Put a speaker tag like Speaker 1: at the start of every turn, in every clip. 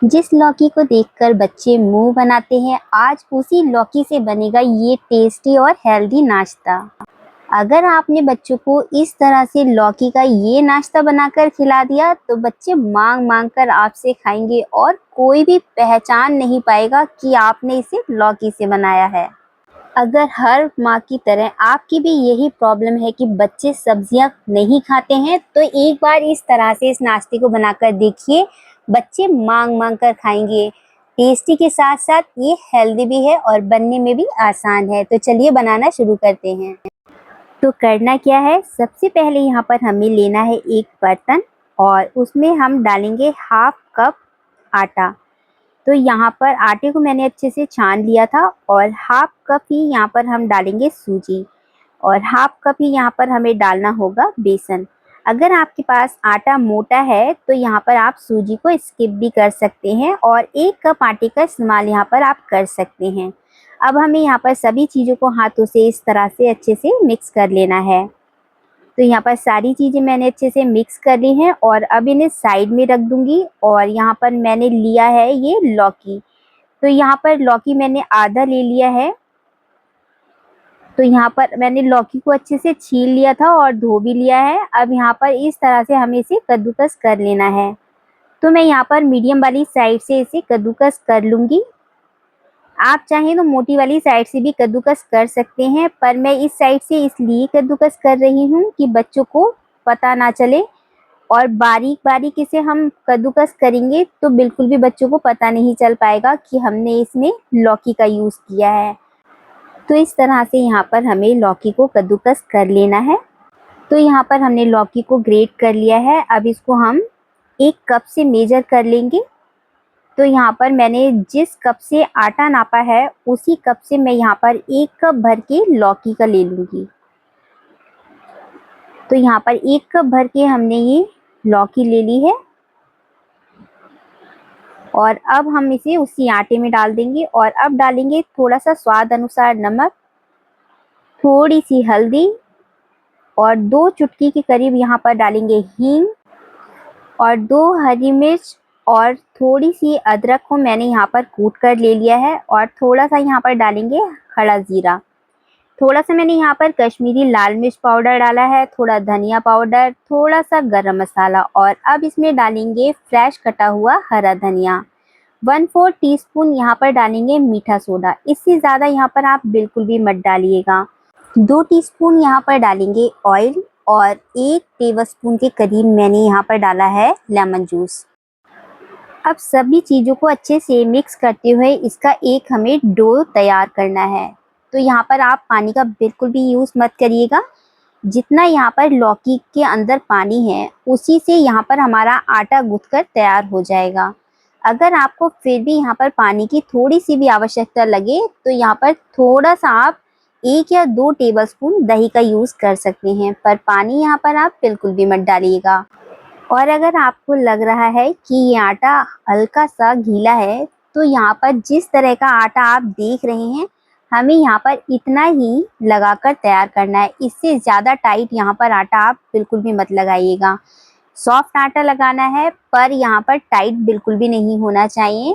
Speaker 1: जिस लौकी को देखकर बच्चे मुंह बनाते हैं, आज उसी लौकी से बनेगा ये टेस्टी और हेल्दी नाश्ता। अगर आपने बच्चों को इस तरह से लौकी का ये नाश्ता बनाकर खिला दिया तो बच्चे मांग मांग कर आपसे खाएंगे और कोई भी पहचान नहीं पाएगा कि आपने इसे लौकी से बनाया है। अगर हर माँ की तरह आपकी भी यही प्रॉब्लम है कि बच्चे सब्जियां नहीं खाते हैं, तो एक बार इस तरह से इस नाश्ते को बनाकर देखिए। बच्चे मांग मांग कर खाएंगे। टेस्टी के साथ साथ ये हेल्दी भी है और बनने में भी आसान है। तो चलिए बनाना शुरू करते हैं। तो करना क्या है, सबसे पहले यहाँ पर हमें लेना है एक बर्तन और उसमें हम डालेंगे हाफ कप आटा। तो यहाँ पर आटे को मैंने अच्छे से छान लिया था और हाफ कप ही यहाँ पर हम डालेंगे सूजी और हाफ कप ही यहाँ पर हमें डालना होगा बेसन। अगर आपके पास आटा मोटा है तो यहाँ पर आप सूजी को स्किप भी कर सकते हैं और एक कप आटे का इस्तेमाल यहाँ पर आप कर सकते हैं। अब हमें यहाँ पर सभी चीज़ों को हाथों से इस तरह से अच्छे से मिक्स कर लेना है। तो यहाँ पर सारी चीज़ें मैंने अच्छे से मिक्स कर ली हैं और अब इन्हें साइड में रख दूंगी। और यहाँ पर मैंने लिया है ये लौकी। तो यहाँ पर लौकी मैंने आधा ले लिया है। तो यहाँ पर मैंने लौकी को अच्छे से छील लिया था और धो भी लिया है। अब यहाँ पर इस तरह से हमें इसे कद्दूकस कर लेना है। तो मैं यहाँ पर मीडियम वाली साइड से इसे कद्दूकस कर लूँगी। आप चाहें तो मोटी वाली साइड से भी कद्दूकस कर सकते हैं, पर मैं इस साइड से इसलिए कद्दूकस कर रही हूँ कि बच्चों को पता ना चले। और बारीक बारीक इसे हम कद्दूकस करेंगे तो बिल्कुल भी बच्चों को पता नहीं चल पाएगा कि हमने इसमें लौकी का यूज़ किया है। तो इस तरह से यहाँ पर हमें लौकी को कद्दूकस कर लेना है। तो यहाँ पर हमने लौकी को ग्रेट कर लिया है। अब इसको हम एक कप से मेजर कर लेंगे। तो यहाँ पर मैंने जिस कप से आटा नापा है उसी कप से मैं यहाँ पर एक कप भर के लौकी का ले लूँगी। तो यहाँ पर एक कप भर के हमने ये लौकी ले ली है और अब हम इसे उसी आटे में डाल देंगे। और अब डालेंगे थोड़ा सा स्वाद अनुसार नमक, थोड़ी सी हल्दी और 2 चुटकी के करीब यहाँ पर डालेंगे हींग और 2 हरी मिर्च और थोड़ी सी अदरक को मैंने यहाँ पर कूट कर ले लिया है। और थोड़ा सा यहाँ पर डालेंगे खड़ा जीरा। थोड़ा सा मैंने यहाँ पर कश्मीरी लाल मिर्च पाउडर डाला है, थोड़ा धनिया पाउडर, थोड़ा सा गरम मसाला और अब इसमें डालेंगे फ्रेश कटा हुआ हरा धनिया। 1/4 टीस्पून यहाँ पर डालेंगे मीठा सोडा। इससे ज़्यादा यहाँ पर आप बिल्कुल भी मत डालिएगा। 2 टीस्पून यहाँ पर डालेंगे ऑयल और 1 टेबलस्पून के करीब मैंने यहाँ पर डाला है लेमन जूस। अब सभी चीज़ों को अच्छे से मिक्स करते हुए इसका एक हमें डो तैयार करना है। तो यहाँ पर आप पानी का बिल्कुल भी यूज़ मत करिएगा। जितना यहाँ पर लौकी के अंदर पानी है उसी से यहाँ पर हमारा आटा गूँथकर तैयार हो जाएगा। अगर आपको फिर भी यहाँ पर पानी की थोड़ी सी भी आवश्यकता लगे तो यहाँ पर थोड़ा सा आप 1 या 2 टेबलस्पून दही का यूज़ कर सकते हैं, पर पानी यहाँ पर आप बिल्कुल भी मत डालिएगा। और अगर आपको लग रहा है कि ये आटा हल्का सा गीला है तो यहाँ पर जिस तरह का आटा आप देख रहे हैं हमें यहाँ पर इतना ही लगाकर तैयार करना है। इससे ज़्यादा टाइट यहाँ पर आटा आप बिल्कुल भी मत लगाइएगा। सॉफ्ट आटा लगाना है, पर यहाँ पर टाइट बिल्कुल भी नहीं होना चाहिए।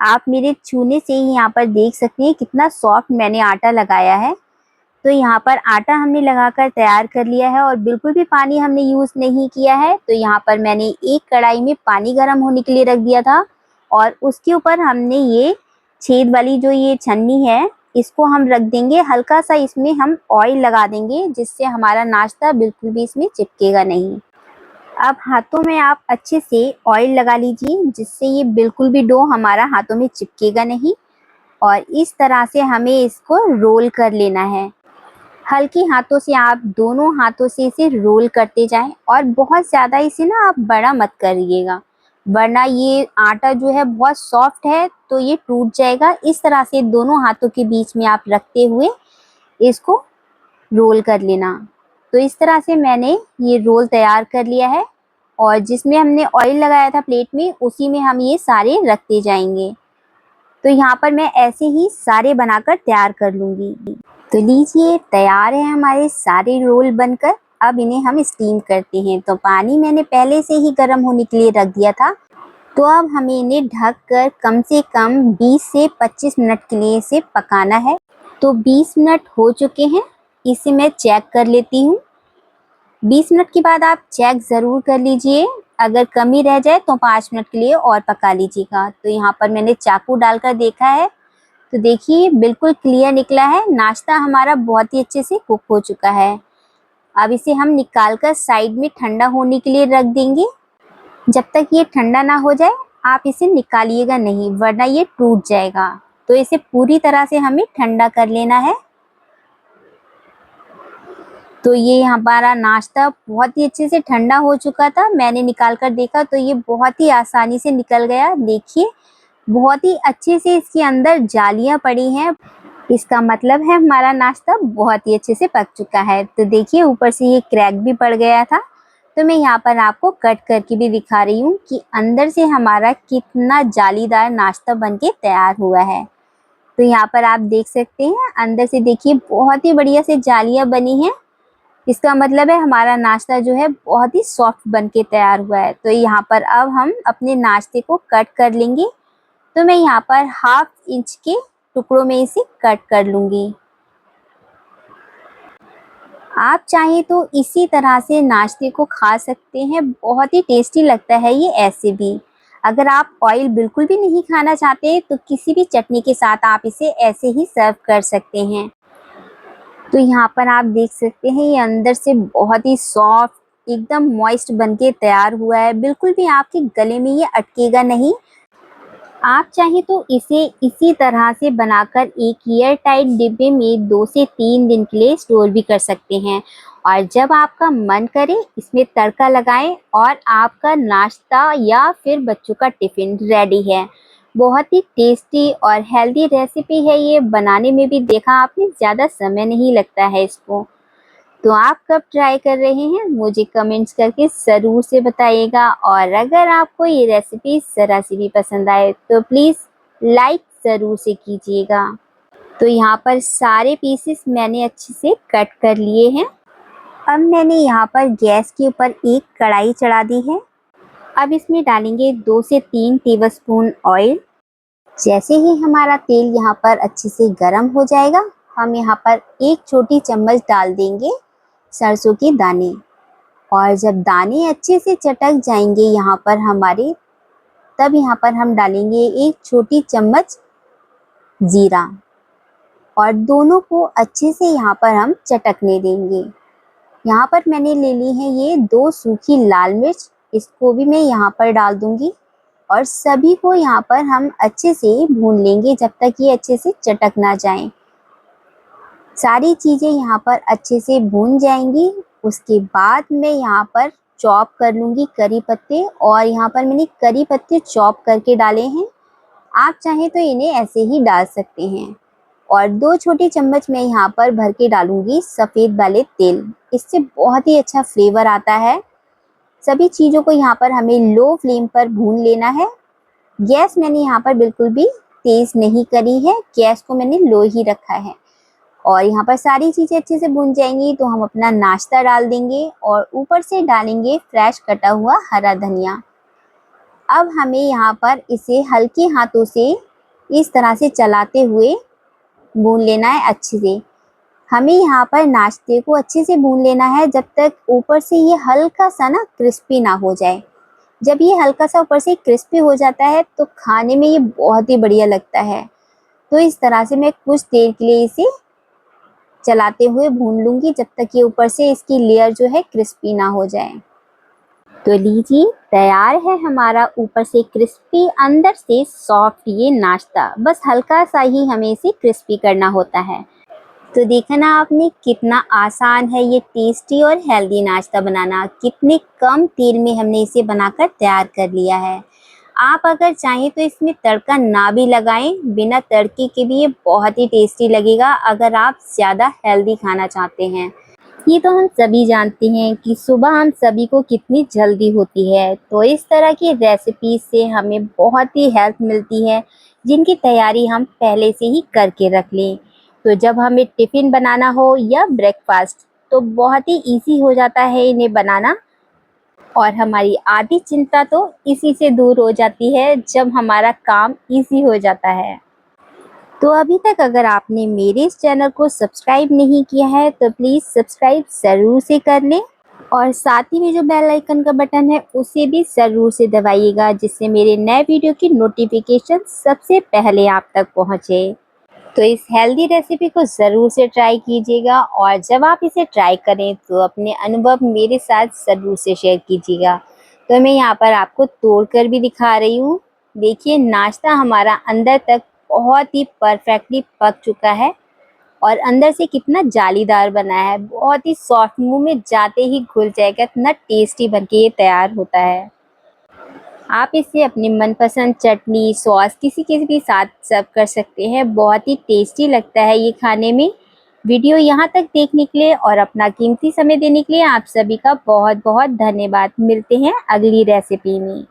Speaker 1: आप मेरे छूने से ही यहाँ पर देख सकते हैं कितना सॉफ्ट मैंने आटा लगाया है। तो यहाँ पर आटा हमने लगाकर तैयार कर लिया है और बिल्कुल भी पानी हमने यूज़ नहीं किया है। तो यहाँ पर मैंने एक कढ़ाई में पानी गर्म होने के लिए रख दिया था और उसके ऊपर हमने ये छेद वाली जो ये छन्नी है इसको हम रख देंगे। हल्का सा इसमें हम ऑयल लगा देंगे जिससे हमारा नाश्ता बिल्कुल भी इसमें चिपकेगा नहीं। अब हाथों में आप अच्छे से ऑयल लगा लीजिए जिससे ये बिल्कुल भी डो हमारा हाथों में चिपकेगा नहीं। और इस तरह से हमें इसको रोल कर लेना है। हल्के हाथों से आप दोनों हाथों से इसे रोल करते जाएं और बहुत ज़्यादा इसे ना आप बड़ा मत करिएगा, वरना ये आटा जो है बहुत सॉफ्ट है तो ये टूट जाएगा। इस तरह से दोनों हाथों के बीच में आप रखते हुए इसको रोल कर लेना। तो इस तरह से मैंने ये रोल तैयार कर लिया है और जिसमें हमने ऑयल लगाया था प्लेट में उसी में हम ये सारे रखते जाएंगे। तो यहाँ पर मैं ऐसे ही सारे बनाकर तैयार कर लूँगी। तो लीजिए तैयार है हमारे सारे रोल बनकर। अब इन्हें हम स्टीम करते हैं। तो पानी मैंने पहले से ही गर्म होने के लिए रख दिया था तो अब हमें इन्हें ढककर कम से कम 20 से 25 मिनट के लिए इसे पकाना है। तो 20 मिनट हो चुके हैं, इसे मैं चेक कर लेती हूँ। 20 मिनट के बाद आप चेक ज़रूर कर लीजिए, अगर कमी रह जाए तो 5 मिनट के लिए और पका लीजिएगा। तो यहाँ पर मैंने चाकू डालकर देखा है, तो देखिए बिल्कुल क्लियर निकला है। नाश्ता हमारा बहुत ही अच्छे से कुक हो चुका है। अब इसे हम निकाल कर साइड में ठंडा होने के लिए रख देंगे। जब तक ये ठंडा ना हो जाए आप इसे निकालिएगा नहीं, वरना ये टूट जाएगा। तो इसे पूरी तरह से हमें ठंडा कर लेना है। तो ये हमारा नाश्ता बहुत ही अच्छे से ठंडा हो चुका था। मैंने निकाल कर देखा तो ये बहुत ही आसानी से निकल गया। देखिए बहुत ही अच्छे से इसके अंदर जालियां पड़ी हैं। इसका मतलब है हमारा नाश्ता बहुत ही अच्छे से पक चुका है। तो देखिए ऊपर से ये क्रैक भी पड़ गया था। तो मैं यहाँ पर आपको कट करके भी दिखा रही हूँ कि अंदर से हमारा कितना जालीदार नाश्ता बनके तैयार हुआ है। तो यहाँ पर आप देख सकते हैं अंदर से देखिए बहुत ही बढ़िया से जालियां बनी हैं। इसका मतलब है हमारा नाश्ता जो है बहुत ही सॉफ्ट बनके तैयार हुआ है। तो यहाँ पर अब हम अपने नाश्ते को कट कर लेंगे। तो मैं यहाँ पर 1/2 इंच के टुकड़ों में इसे कट कर लूँगी। आप चाहें तो इसी तरह से नाश्ते को खा सकते हैं, बहुत ही टेस्टी लगता है ये ऐसे भी। अगर आप ऑयल बिल्कुल भी नहीं खाना चाहते तो किसी भी चटनी के साथ आप इसे ऐसे ही सर्व कर सकते हैं। तो यहाँ पर आप देख सकते हैं ये अंदर से बहुत ही सॉफ्ट एकदम मॉइस्ट बनके तैयार हुआ है। बिल्कुल भी आपके गले में ये अटकेगा नहीं। आप चाहें तो इसे इसी तरह से बनाकर एक एयर टाइट डिब्बे में 2 से 3 दिन के लिए स्टोर भी कर सकते हैं। और जब आपका मन करे इसमें तड़का लगाएं और आपका नाश्ता या फिर बच्चों का टिफ़िन रेडी है। बहुत ही टेस्टी और हेल्दी रेसिपी है ये, बनाने में भी देखा आपने ज़्यादा समय नहीं लगता है इसको। तो आप कब ट्राई कर रहे हैं मुझे कमेंट्स करके ज़रूर से बताइएगा। और अगर आपको ये रेसिपी ज़रा सी भी पसंद आए तो प्लीज़ लाइक ज़रूर से कीजिएगा। तो यहाँ पर सारे पीसेस मैंने अच्छे से कट कर लिए हैं। अब मैंने यहाँ पर गैस के ऊपर एक कढ़ाई चढ़ा दी है। अब इसमें डालेंगे 2 से 3 टेबलस्पून ऑयल। जैसे ही हमारा तेल यहाँ पर अच्छे से गर्म हो जाएगा हम यहाँ पर 1 छोटी चम्मच डाल देंगे सरसों के दाने। और जब दाने अच्छे से चटक जाएंगे यहाँ पर हमारे, तब यहाँ पर हम डालेंगे 1 छोटी चम्मच जीरा। और दोनों को अच्छे से यहाँ पर हम चटकने देंगे। यहाँ पर मैंने ले ली है ये 2 सूखी लाल मिर्च, इसको भी मैं यहाँ पर डाल दूंगी। और सभी को यहाँ पर हम अच्छे से भून लेंगे जब तक ये अच्छे से चटक ना जाए। सारी चीज़ें यहाँ पर अच्छे से भून जाएंगी। उसके बाद मैं यहाँ पर चॉप कर लूँगी करी पत्ते, और यहाँ पर मैंने करी पत्ते चॉप करके डाले हैं। आप चाहें तो इन्हें ऐसे ही डाल सकते हैं। और 2 छोटी चम्मच मैं यहाँ पर भर के डालूँगी सफ़ेद वाले तेल, इससे बहुत ही अच्छा फ्लेवर आता है। सभी चीज़ों को यहाँ पर हमें लो फ्लेम पर भून लेना है। गैस मैंने यहाँ पर बिल्कुल भी तेज़ नहीं करी है, गैस को मैंने लो ही रखा है। और यहाँ पर सारी चीज़ें अच्छे से भून जाएंगी तो हम अपना नाश्ता डाल देंगे और ऊपर से डालेंगे फ्रेश कटा हुआ हरा धनिया। अब हमें यहाँ पर इसे हल्के हाथों से इस तरह से चलाते हुए भून लेना है अच्छे से। हमें यहाँ पर नाश्ते को अच्छे से भून लेना है जब तक ऊपर से ये हल्का सा ना क्रिस्पी ना हो जाए। जब ये हल्का सा ऊपर से क्रिस्पी हो जाता है तो खाने में ये बहुत ही बढ़िया लगता है। तो इस तरह से मैं कुछ देर के लिए इसे चलाते हुए भून लूँगी जब तक ये ऊपर से इसकी लेयर जो है क्रिस्पी ना हो जाए। तो लीजिए तैयार है हमारा ऊपर से क्रिस्पी अंदर से सॉफ्ट ये नाश्ता। बस हल्का सा ही हमें इसे क्रिस्पी करना होता है। तो देखा ना आपने कितना आसान है ये टेस्टी और हेल्दी नाश्ता बनाना। कितने कम तेल में हमने इसे बनाकर तैयार कर लिया है। आप अगर चाहें तो इसमें तड़का ना भी लगाएं, बिना तड़के के भी ये बहुत ही टेस्टी लगेगा अगर आप ज़्यादा हेल्दी खाना चाहते हैं। ये तो हम सभी जानते हैं कि सुबह हम सभी को कितनी जल्दी होती है, तो इस तरह की रेसिपी से हमें बहुत ही हेल्प मिलती है जिनकी तैयारी हम पहले से ही करके रख लें। तो जब हमें टिफ़िन बनाना हो या ब्रेकफास्ट तो बहुत ही इजी हो जाता है इन्हें बनाना। और हमारी आधी चिंता तो इसी से दूर हो जाती है जब हमारा काम इजी हो जाता है। तो अभी तक अगर आपने मेरे इस चैनल को सब्सक्राइब नहीं किया है तो प्लीज़ सब्सक्राइब ज़रूर से कर लें और साथ ही में जो बेल आइकन का बटन है उसे भी ज़रूर से दबाइएगा, जिससे मेरे नए वीडियो की नोटिफिकेशन सबसे पहले आप तक पहुंचे। तो इस हेल्दी रेसिपी को ज़रूर से ट्राई कीजिएगा और जब आप इसे ट्राई करें तो अपने अनुभव मेरे साथ ज़रूर से शेयर कीजिएगा। तो मैं यहाँ पर आपको तोड़कर भी दिखा रही हूँ। देखिए नाश्ता हमारा अंदर तक बहुत ही परफेक्टली पक चुका है और अंदर से कितना जालीदार बना है, बहुत ही सॉफ्ट, मुंह में जाते ही घुल जाएगा, इतना टेस्टी बनके ये तैयार होता है। आप इसे अपनी मनपसंद चटनी, सॉस किसी के भी साथ सर्व कर सकते हैं। बहुत ही टेस्टी लगता है ये खाने में। वीडियो यहाँ तक देखने के लिए और अपना कीमती समय देने के लिए आप सभी का बहुत बहुत धन्यवाद। मिलते हैं अगली रेसिपी में।